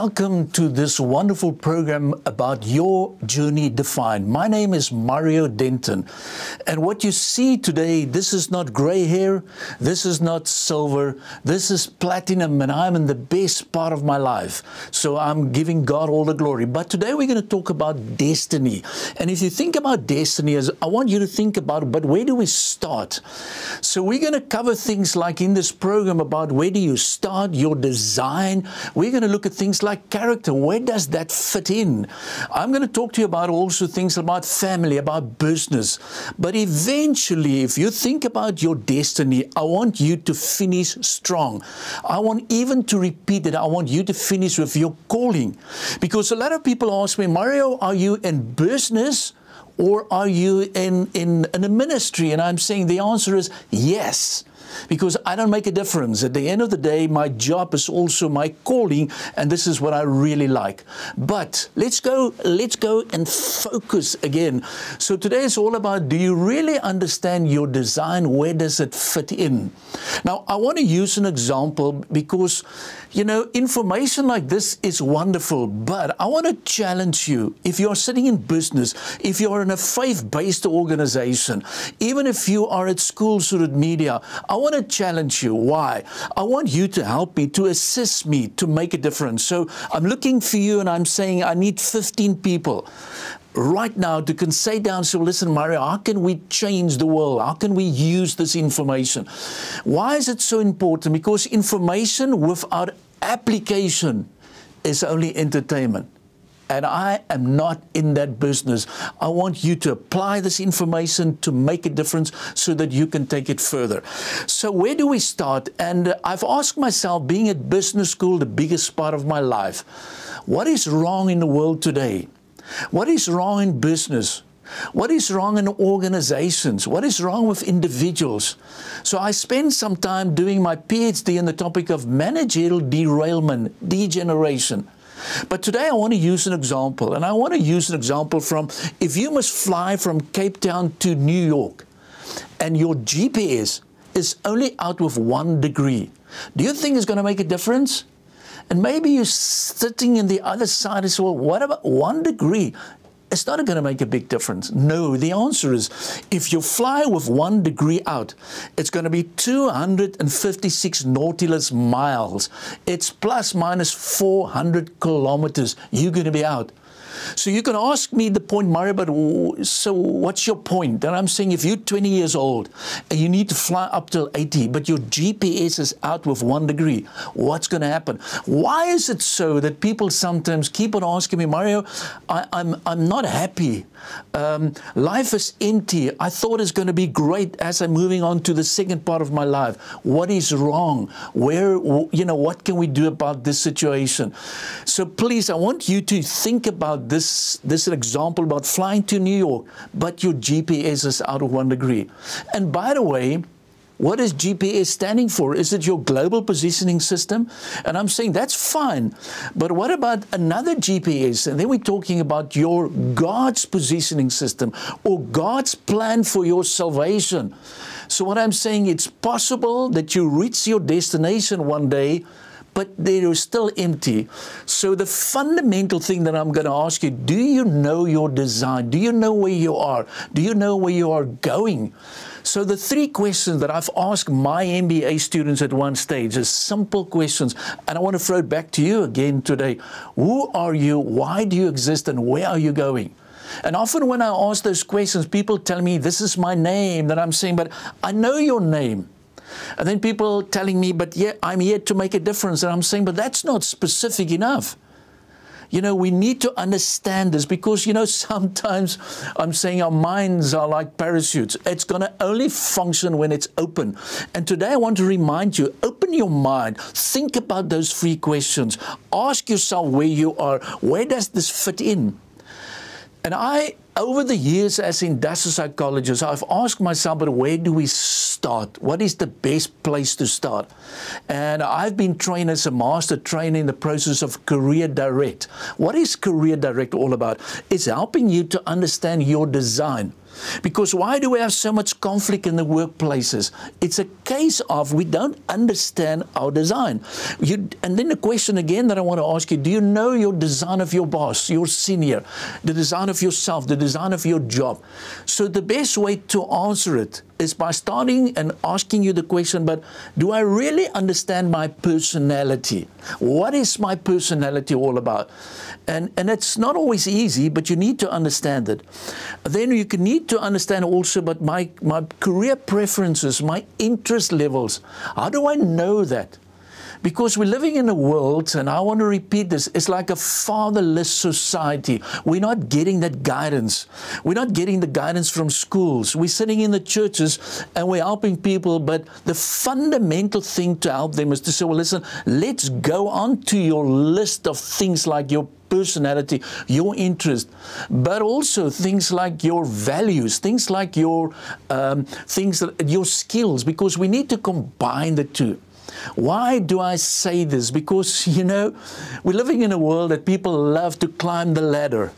welcome to this wonderful program about Your Journey Defined. My name is Marion Denton, and what you see today, this is not gray hair, this is not silver, this is platinum, and I'm in the best part of my life. So I'm giving God all the glory. But today we're going to talk about destiny. And if you think about destiny, I want you to think about, but where do we start? So we're going to cover things like in this program about where do you start, your design. We're going to look at things like character. Where does that fit in? I'm going to talk to you about also things about family, about business. But eventually, if you think about your destiny, I want you to finish strong. I want even to repeat it. I want you to finish with your calling. Because a lot of people ask me, Mario, are you in business or are you in a ministry? And I'm saying the answer is yes. Because I don't make a difference. At the end of the day, my job is also my calling, and this is what I really like. But let's go and focus again. So today is all about, do you really understand your design? Where does it fit in? Now, I want to use an example because, you know, information like this is wonderful, but I want to challenge you. If you're sitting in business, if you're in a faith-based organization, even if you are at schools or at media, I want to challenge you. Why? I want you to help me, to assist me, to make a difference. So I'm looking for you and I'm saying I need 15 people right now to can say down, so listen, Mario, how can we change the world? How can we use this information? Why is it so important? Because information without application is only entertainment. And I am not in that business. I want you to apply this information to make a difference so that you can take it further. So where do we start? And I've asked myself, being at business school, the biggest part of my life, what is wrong in the world today? What is wrong in business? What is wrong in organizations? What is wrong with individuals? So I spent some time doing my PhD in the topic of managerial derailment, degeneration. But today I want to use an example, and I want to use an example from, if you must fly from Cape Town to New York, and your GPS is only out with 1 degree, do you think it's going to make a difference? And maybe you're sitting in the other side as well, what about 1 degree? It's not going to make a big difference. No, the answer is, if you fly with 1 degree out, it's going to be 256 nautilus miles. It's plus minus 400 kilometers. You're going to be out. So you can ask me the point, Mario, but so what's your point? And I'm saying, if you're 20 years old and you need to fly up till 80, but your GPS is out with 1 degree, what's going to happen? Why is it so that people sometimes keep on asking me, Mario, I'm not happy. Life is empty. I thought it's going to be great as I'm moving on to the second part of my life. What is wrong? Where, you know, what can we do about this situation? So please, I want you to think about this example about flying to New York, but your GPS is out of 1 degree. And by the way, what is GPS standing for? Is it your global positioning system? And I'm saying that's fine. But what about another GPS? And then we're talking about your God's positioning system or God's plan for your salvation. So what I'm saying, it's possible that you reach your destination one day, but they're still empty. So the fundamental thing that I'm going to ask you, do you know your design? Do you know where you are? Do you know where you are going? So the 3 questions that I've asked my MBA students at one stage is simple questions. And I want to throw it back to you again today. Who are you? Why do you exist? And where are you going? And often when I ask those questions, people tell me, this is my name. That I'm saying, but I know your name. And then people telling me, but yeah, I'm here to make a difference. And I'm saying, but that's not specific enough. You know, we need to understand this because, you know, sometimes I'm saying our minds are like parachutes. It's going to only function when it's open. And today I want to remind you, open your mind. Think about those 3 questions. Ask yourself where you are. Where does this fit in? And over the years as industrial psychologist, I've asked myself, but where do we start? What is the best place to start? And I've been trained as a master trainer in the process of Career Direct. What is Career Direct all about? It's helping you to understand your design. Because why do we have so much conflict in the workplaces? It's a case of we don't understand our design. And then the question again that I want to ask you, do you know your design of your boss, your senior, the design of yourself, the design of your job? So the best way to answer it is by starting and asking you the question, but do I really understand my personality? What is my personality all about? And it's not always easy, but you need to understand it. Then you need to understand also, but my career preferences, my interest levels, how do I know that? Because we're living in a world, and I want to repeat this, it's like a fatherless society. We're not getting that guidance. We're not getting the guidance from schools. We're sitting in the churches and we're helping people, but the fundamental thing to help them is to say, well, listen, let's go on to your list of things like your personality, your interest, but also things like your values, things like your your skills, because we need to combine the two. Why do I say this? Because, you know, we're living in a world that people love to climb the ladder,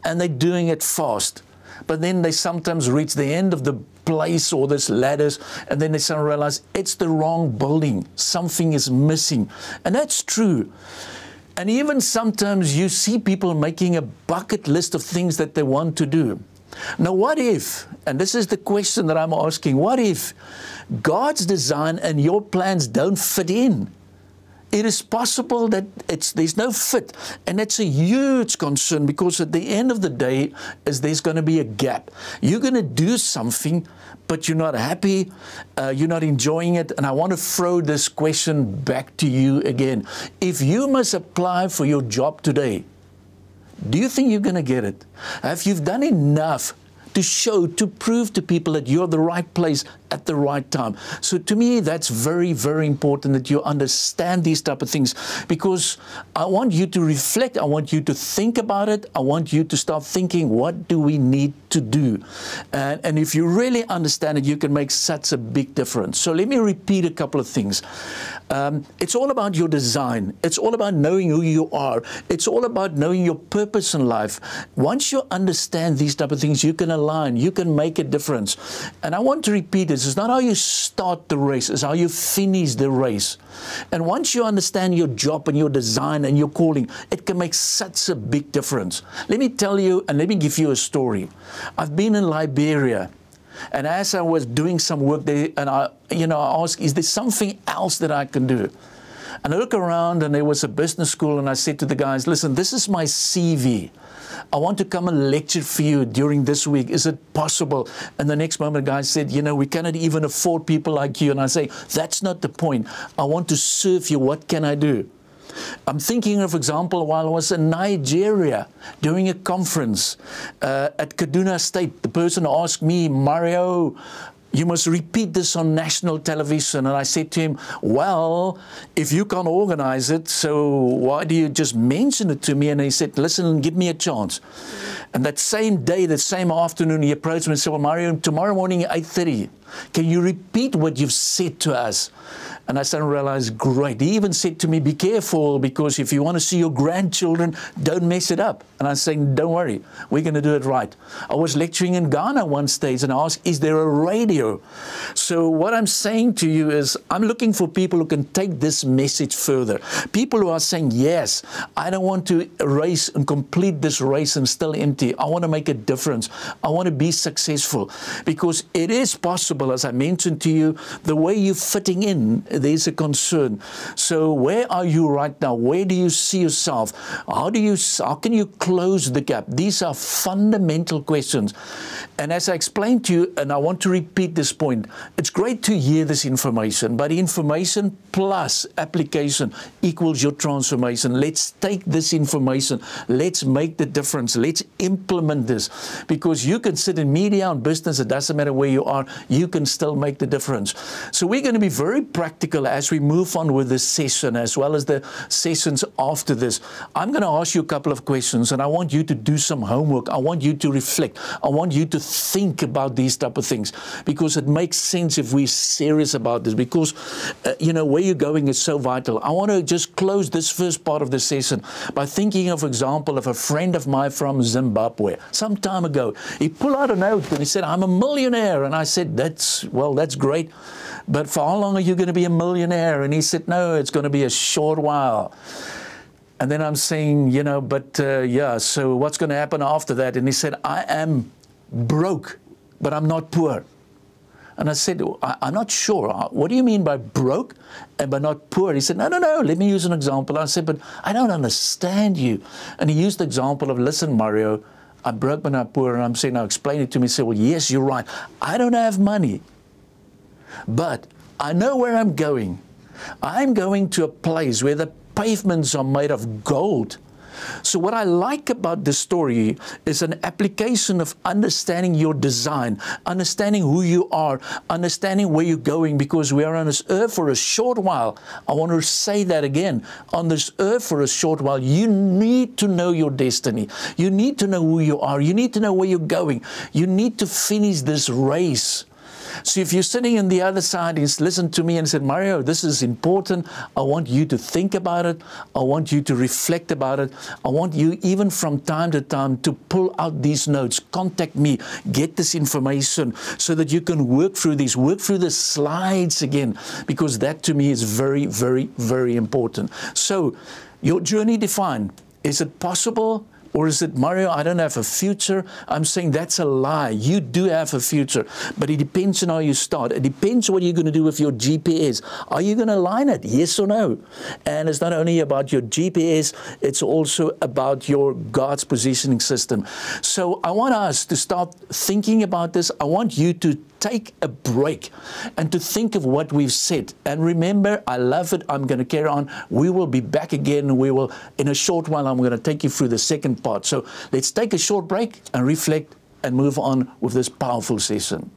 and they're doing it fast. But then they sometimes reach the end of the place or this ladders, and then they suddenly realize it's the wrong building. Something is missing. And that's true. And even sometimes you see people making a bucket list of things that they want to do. Now, what if, and this is the question that I'm asking, what if God's design and your plans don't fit in? It is possible that there's no fit, and that's a huge concern, because at the end of the day there's going to be a gap. You're going to do something, but you're not happy, you're not enjoying it, and I want to throw this question back to you again. If you must apply for your job today, do you think you're going to get it? Have you done enough to show, to prove to people that you're the right place at the right time? So to me, that's very, very important that you understand these type of things, because I want you to reflect. I want you to think about it. I want you to start thinking, what do we need to do? And if you really understand it, you can make such a big difference. So let me repeat a couple of things. It's all about your design. It's all about knowing who you are. It's all about knowing your purpose in life. Once you understand these type of things, you can align, you can make a difference. And I want to repeat this. It's not how you start the race, it's how you finish the race. And once you understand your job and your design and your calling, it can make such a big difference. Let me tell you, and let me give you a story. I've been in Liberia, and as I was doing some work there, and I asked, is there something else that I can do? And I look around, and there was a business school, and I said to the guys, listen, this is my CV. I want to come and lecture for you during this week. Is it possible? And the next moment, the guy said, you know, we cannot even afford people like you. And I say, that's not the point. I want to serve you. What can I do? I'm thinking of example, while I was in Nigeria doing a conference at Kaduna State, the person asked me, Mario, you must repeat this on national television. And I said to him, well, if you can't organize it, so why do you just mention it to me? And he said, listen, give me a chance. And that same day, that same afternoon, he approached me and said, well, Mario, tomorrow morning at 8:30, can you repeat what you've said to us? And I suddenly realized, great. He even said to me, be careful, because if you want to see your grandchildren, don't mess it up. And I was saying, don't worry, we're going to do it right. I was lecturing in Ghana one stage, and I asked, is there a radio? So what I'm saying to you is, I'm looking for people who can take this message further. People who are saying, yes, I don't want to race and complete this race and still empty. I want to make a difference. I want to be successful. Because it is possible, as I mentioned to you, the way you're fitting in, there's a concern. So where are you right now? Where do you see yourself? How can you close the gap? These are fundamental questions. And as I explained to you, and I want to repeat this point, it's great to hear this information, but information plus application equals your transformation. Let's take this information. Let's make the difference. Let's implement this. Because you can sit in media and business, it doesn't matter where you are, you you can still make the difference. So we're going to be very practical as we move on with this session, as well as the sessions after this. I'm going to ask you a couple of questions, and I want you to do some homework. I want you to reflect. I want you to think about these type of things, because it makes sense if we're serious about this, because, you know, where you're going is so vital. I want to just close this first part of the session by thinking of example of a friend of mine from Zimbabwe. Some time ago, he pulled out a note and he said, I'm a millionaire. And I said, that's great. But for how long are you going to be a millionaire? And he said, no, it's going to be a short while. And then I'm saying, you know, but yeah, so what's going to happen after that? And he said, I am broke, but I'm not poor. And I said, I'm not sure. What do you mean by broke and by not poor? He said, no, let me use an example. I said, but I don't understand you. And he used the example of, listen, Mario, I'm broke but not poor. And I'm saying, now explain it to me. He said, well, yes, you're right. I don't have money, but I know where I'm going. I'm going to a place where the pavements are made of gold. So what I like about this story is an application of understanding your design, understanding who you are, understanding where you're going, because we are on this earth for a short while. I want to say that again. On this earth for a short while, you need to know your destiny. You need to know who you are. You need to know where you're going. You need to finish this race. So if you're sitting on the other side, he's listened to me and said, Mario, this is important. I want you to think about it. I want you to reflect about it. I want you, even from time to time, to pull out these notes. Contact me. Get this information so that you can work through these, work through the slides again, because that to me is very, very, very important. So your journey defined. Is it possible? Or is it, Mario, I don't have a future? I'm saying that's a lie. You do have a future, but it depends on how you start. It depends what you're going to do with your GPS. Are you going to align it? Yes or no? And it's not only about your GPS, it's also about your God's positioning system. So I want us to start thinking about this. I want you to take a break and to think of what we've said. And remember, I love it. I'm going to carry on. We will be back again. We will, in a short while, I'm going to take you through the second part. So let's take a short break and reflect and move on with this powerful session.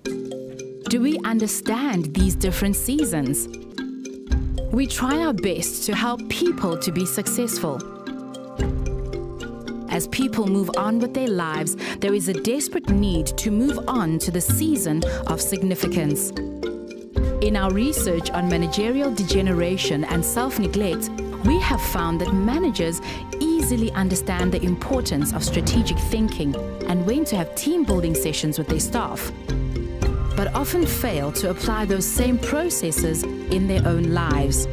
Do we understand these different seasons? We try our best to help people to be successful. As people move on with their lives, there is a desperate need to move on to the season of significance. In our research on managerial degeneration and self-neglect, we have found that managers easily understand the importance of strategic thinking and when to have team-building sessions with their staff, but often fail to apply those same processes in their own lives.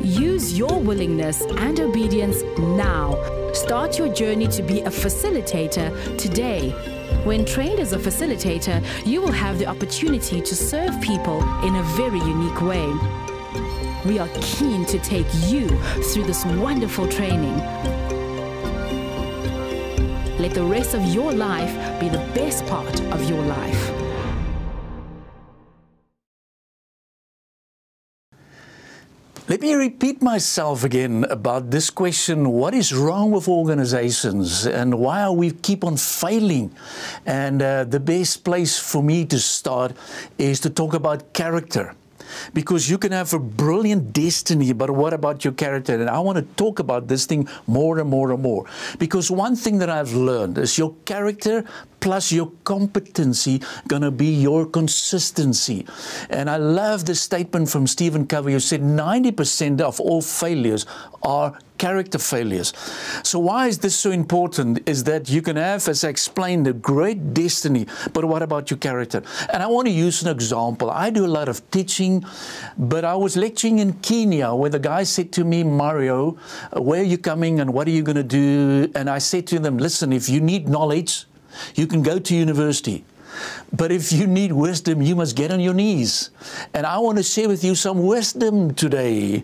Use your willingness and obedience now. Start your journey to be a facilitator today. When trained as a facilitator, you will have the opportunity to serve people in a very unique way. We are keen to take you through this wonderful training. Let the rest of your life be the best part of your life. Let me repeat myself again about this question: what is wrong with organizations and why are we keep on failing? And the best place for me to start is to talk about character. Because you can have a brilliant destiny, but what about your character? And I want to talk about this thing more and more and more. Because one thing that I've learned is your character plus your competency going to be your consistency. And I love the statement from Stephen Covey who said 90% of all failures are character failures. So why is this so important? Is that you can have, as I explained, a great destiny, but what about your character? And I want to use an example. I do a lot of teaching, but I was lecturing in Kenya where the guy said to me, Mario, where are you coming and what are you going to do? And I said to them, listen, if you need knowledge, you can go to university. But if you need wisdom, you must get on your knees. And I want to share with you some wisdom today.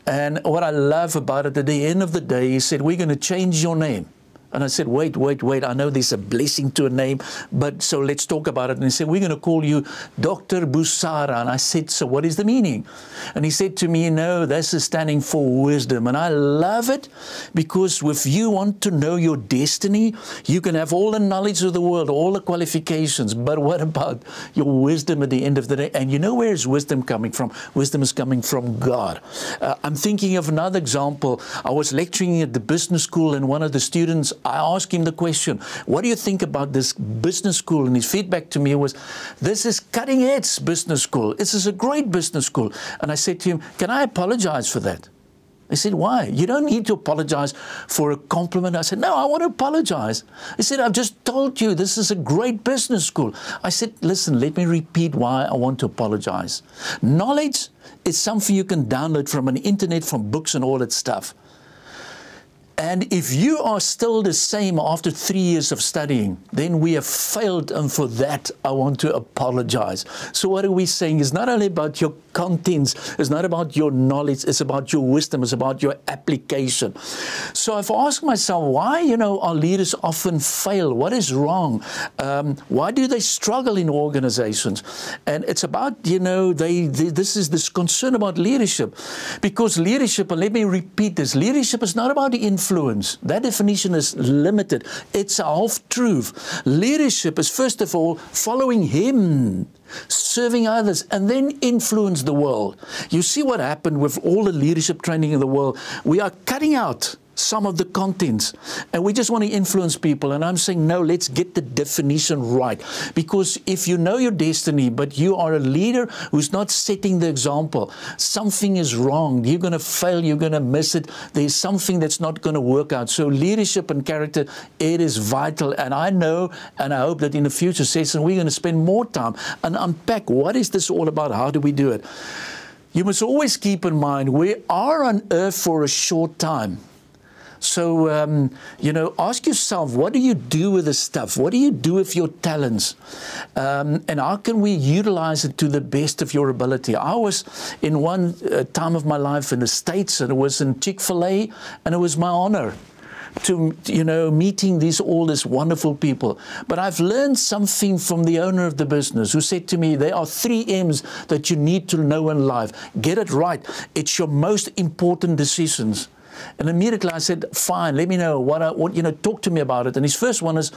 And what I love about it, at the end of the day, he said, we're going to change your name. And I said, wait, I know there's a blessing to a name, but so let's talk about it. And he said, we're going to call you Dr. Busara. And I said, so what is the meaning? And he said to me, no, this is standing for wisdom. And I love it because if you want to know your destiny, you can have all the knowledge of the world, all the qualifications, but what about your wisdom at the end of the day? And you know where is wisdom coming from? Wisdom is coming from God. I'm thinking of another example. I was lecturing at the business school, and one of the students, I asked him the question, what do you think about this business school? And his feedback to me was, this is cutting edge business school. This is a great business school. And I said to him, can I apologize for that? He said, why? You don't need to apologize for a compliment. I said, no, I want to apologize. He said, I've just told you this is a great business school. I said, listen, let me repeat why I want to apologize. Knowledge is something you can download from an internet, from books and all that stuff. And if you are still the same after 3 years of studying, then we have failed, and for that I want to apologize. So what are we saying? It's not only about your contents, it's not about your knowledge, it's about your wisdom, it's about your application. So I've asked myself, why, our leaders often fail? What is wrong? Why do they struggle in organizations? And it's about, this is this concern about leadership. Because leadership, and let me repeat this, leadership is not about the influence. That definition is limited. It's a half-truth. Leadership is, first of all, following Him, serving others, and then influence the world. You see what happened with all the leadership training in the world? We are cutting out some of the contents, and we just want to influence people. And I'm saying, no, let's get the definition right. Because if you know your destiny, but you are a leader who's not setting the example, something is wrong. You're going to fail. You're going to miss it. There's something that's not going to work out. So leadership and character, it is vital. And I know, and I hope that in the future session, we're going to spend more time and unpack what is this all about? How do we do it? You must always keep in mind, we are on earth for a short time. So, ask yourself, what do you do with this stuff? What do you do with your talents? And how can we utilize it to the best of your ability? I was in one time of my life in the States, and it was in Chick-fil-A, and it was my honor to, meeting all these wonderful people. But I've learned something from the owner of the business, who said to me, there are 3 M's that you need to know in life. Get it right. It's your most important decisions. And immediately I said, fine, let me know talk to me about it. And his first one is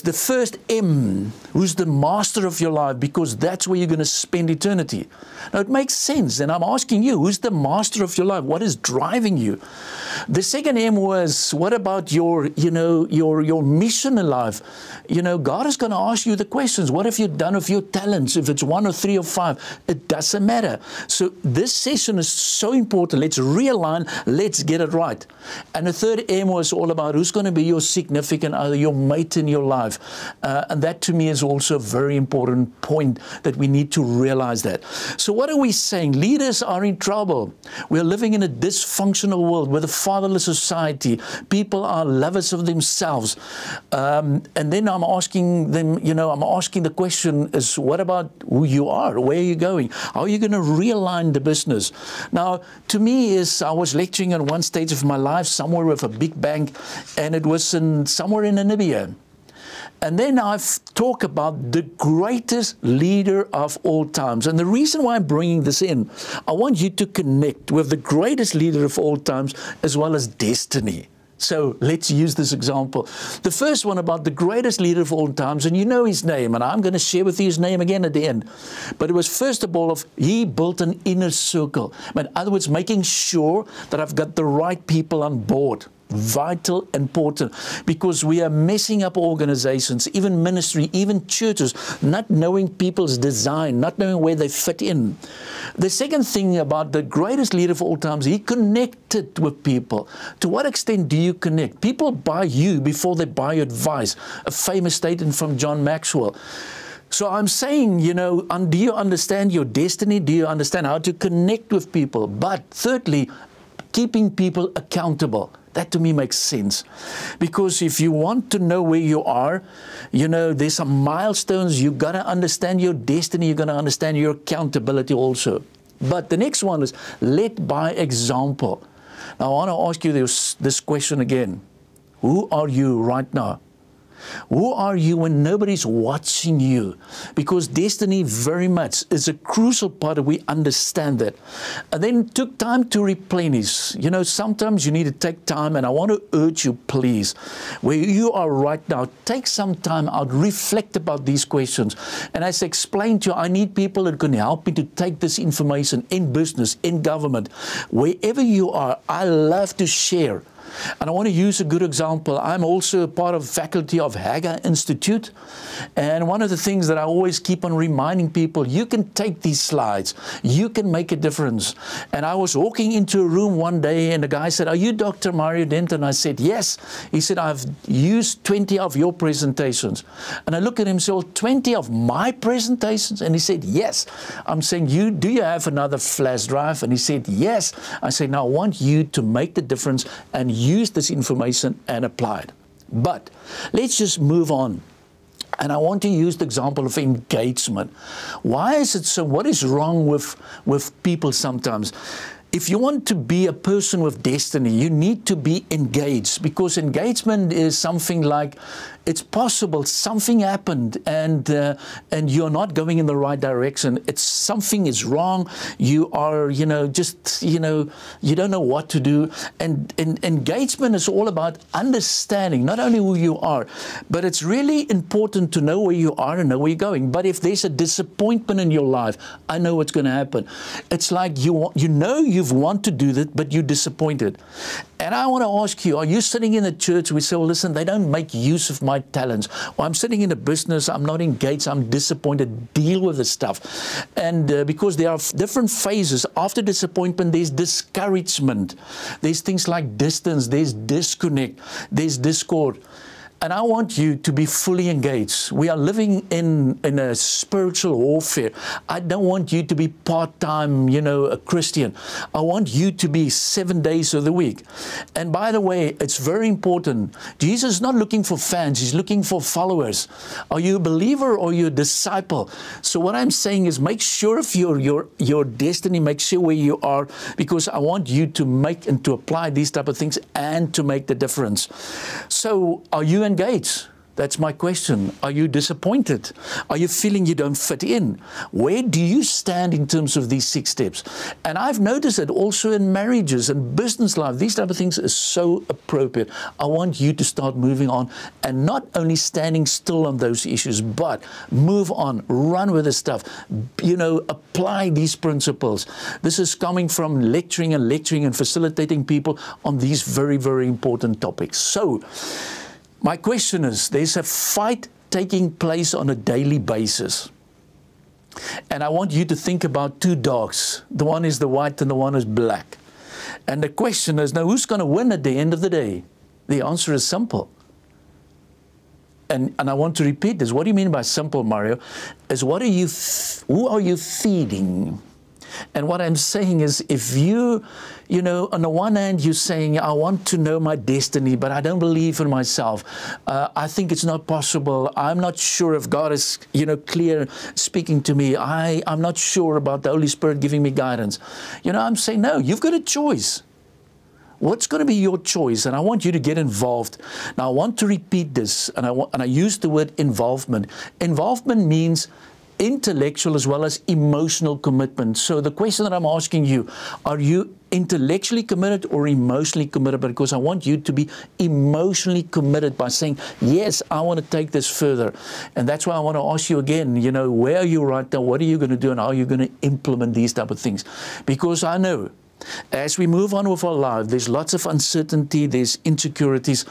the first M, who's the master of your life, because that's where you're going to spend eternity. Now, it makes sense. And I'm asking you, who's the master of your life? What is driving you? The second M was, what about your mission in life? God is going to ask you the questions. What have you done with your talents? If it's 1 or 3 or 5, it doesn't matter. So this session is so important. Let's realign. Let's get it right. And the third M was all about who's going to be your significant other, your mate in your life. And that to me is also a very important point, that we need to realize that. So what are we saying? Leaders are in trouble. We're living in a dysfunctional world with a fatherless society. People are lovers of themselves. And then I'm asking them, I'm asking the question is, what about who you are? Where are you going? How are you going to realign the business? Now, to me, I was lecturing on one stage of my life somewhere with a big bank, and it was somewhere in Namibia. And then I've talked about the greatest leader of all times. And the reason why I'm bringing this in, I want you to connect with the greatest leader of all times as well as destiny. So let's use this example. The first one about the greatest leader of all times, and you know his name, and I'm going to share with you his name again at the end. But it was first of all, he built an inner circle. In other words, making sure that I've got the right people on board. Vital, important, because we are messing up organizations, even ministry, even churches, not knowing people's design, not knowing where they fit in. The second thing about the greatest leader of all times, he connected with people. To what extent do you connect? People buy you before they buy your advice. A famous statement from John Maxwell. So I'm saying, do you understand your destiny? Do you understand how to connect with people? But thirdly, keeping people accountable. That to me makes sense. Because if you want to know where you are, there's some milestones. You've got to understand your destiny. You've got to understand your accountability also. But the next one is led by example. Now, I want to ask you this question again. Who are you right now? Who are you when nobody's watching you? Because destiny very much is a crucial part of we understand that. And then took time to replenish. You know, sometimes you need to take time, and I want to urge you, please, where you are right now, take some time out, reflect about these questions. And as I explained to you, I need people that can help me to take this information in business, in government, wherever you are. I love to share. And I want to use a good example. I'm also a part of faculty of Haga Institute. And one of the things that I always keep on reminding people, you can take these slides. You can make a difference. And I was walking into a room one day and the guy said, "Are you Dr. Marion Denton?" I said, "Yes." He said, "I've used 20 of your presentations." And I look at him and said, "Well, 20 of my presentations?" And he said, "Yes." I'm saying, do you have another flash drive?" And he said, "Yes." I said, "Now I want you to make the difference and use this information and apply it." But let's just move on. And I want to use the example of engagement. Why is it so? What is wrong with people sometimes? If you want to be a person with destiny, you need to be engaged, because engagement is something like, it's possible something happened and you're not going in the right direction. It's something is wrong. You are, you don't know what to do. And engagement is all about understanding not only who you are, but it's really important to know where you are and know where you're going. But if there's a disappointment in your life, I know what's going to happen. It's like you want to do that, but you're disappointed. And I want to ask you, are you sitting in a church? We say, well, listen, they don't make use of my talents. Or I'm sitting in a business, I'm not engaged, I'm disappointed. Deal with the stuff. And because there are different phases. After disappointment, there's discouragement. There's things like distance, there's disconnect, there's discord. And I want you to be fully engaged. We are living in a spiritual warfare. I don't want you to be part-time, a Christian. I want you to be 7 days of the week. And by the way, it's very important. Jesus is not looking for fans. He's looking for followers. Are you a believer or are you a disciple? So what I'm saying is make sure of your destiny, make sure where you are, because I want you to make and to apply these type of things and to make the difference. So are you engaged? That's my question. Are you disappointed? Are you feeling you don't fit in? Where do you stand in terms of these 6 steps? And I've noticed that also in marriages and business life, these type of things are so appropriate. I want you to start moving on and not only standing still on those issues, but move on, run with the stuff, apply these principles. This is coming from lecturing and facilitating people on these very, very important topics. So, my question is, there's a fight taking place on a daily basis. And I want you to think about 2 dogs. The one is the white and the one is black. And the question is, now who's going to win at the end of the day? The answer is simple. And I want to repeat this. What do you mean by simple, Mario? Is who are you feeding? And what I'm saying is, if you, on the one hand, you're saying, I want to know my destiny, but I don't believe in myself. I think it's not possible. I'm not sure if God is, clear speaking to me. I'm not sure about the Holy Spirit giving me guidance. I'm saying, no, you've got a choice. What's going to be your choice? And I want you to get involved. Now, I want to repeat this, and I use the word involvement. Involvement means intellectual as well as emotional commitment. So the question that I'm asking you, are you intellectually committed or emotionally committed? Because I want you to be emotionally committed by saying, yes, I want to take this further. And that's why I want to ask you again, where are you right now? What are you going to do? And how are you going to implement these type of things? Because I know as we move on with our life, there's lots of uncertainty, there's insecurities,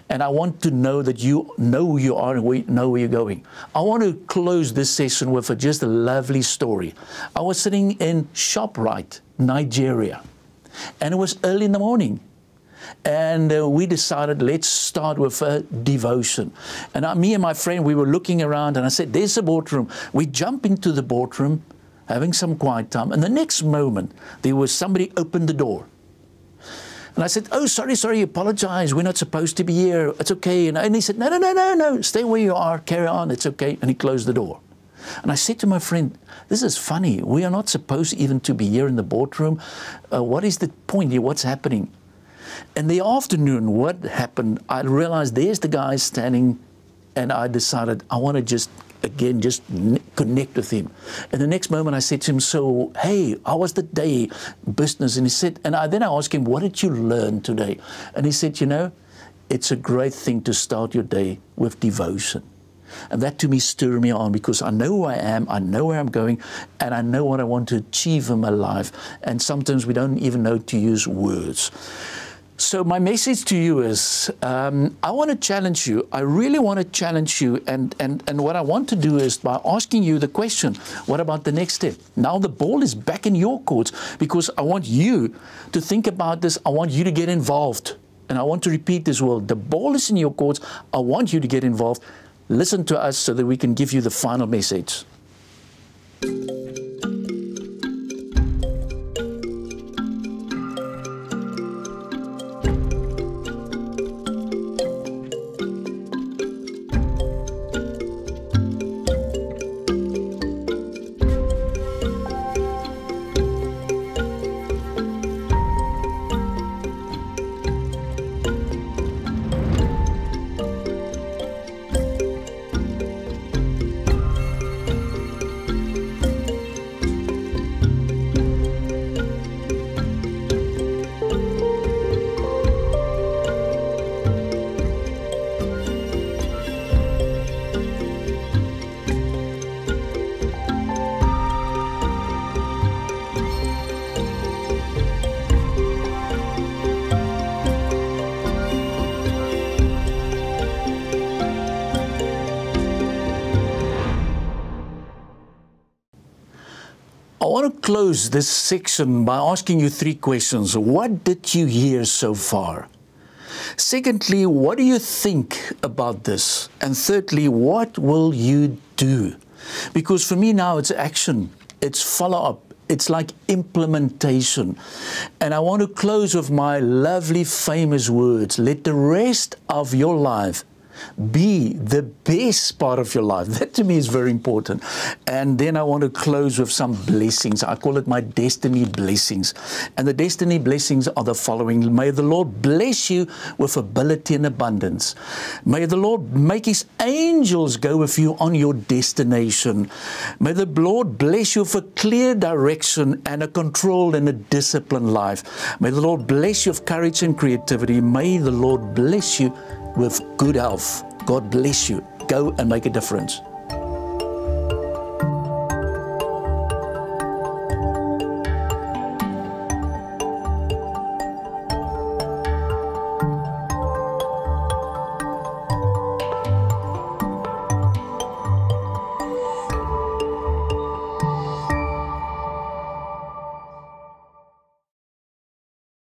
and I want to know that you know who you are and know where you're going. I want to close this session with just a lovely story. I was sitting in ShopRite, Nigeria, and it was early in the morning. And we decided, let's start with a devotion. And me and my friend, we were looking around, and I said, there's a boardroom. We jump into the boardroom, having some quiet time, and the next moment there was somebody opened the door. And I said, oh, sorry, apologize, we're not supposed to be here, it's okay. And he said, no, stay where you are, carry on, it's okay. And he closed the door. And I said to my friend, this is funny, we are not supposed even to be here in the boardroom. What is the point here, what's happening? In the afternoon, what happened, I realized there's the guy standing, and I decided I want to just connect with him. And the next moment I said to him, so, hey, how was the day, business? And he said, then I asked him, what did you learn today? And he said, you know, it's a great thing to start your day with devotion. And that to me stirred me on, because I know who I am, I know where I'm going, and I know what I want to achieve in my life. And sometimes we don't even know to use words. So my message to you is, I want to challenge you. I really want to challenge you. And what I want to do is by asking you the question, what about the next step? Now the ball is back in your courts, because I want you to think about this. I want you to get involved. And I want to repeat this word. The ball is in your courts. I want you to get involved. Listen to us so that we can give you the final message. I want to close this section by asking you 3 questions. What did you hear so far? Secondly, what do you think about this? And thirdly, what will you do? Because for me now, it's action, it's follow-up, it's like implementation. And I want to close with my lovely, famous words. Let the rest of your life be the best part of your life. That to me is very important. And then I want to close with some blessings. I call it my destiny blessings. And the destiny blessings are the following. May the Lord bless you with ability and abundance. May the Lord make His angels go with you on your destination. May the Lord bless you with a clear direction and a controlled and a disciplined life. May the Lord bless you with courage and creativity. May the Lord bless you with good health. God bless you. Go and make a difference.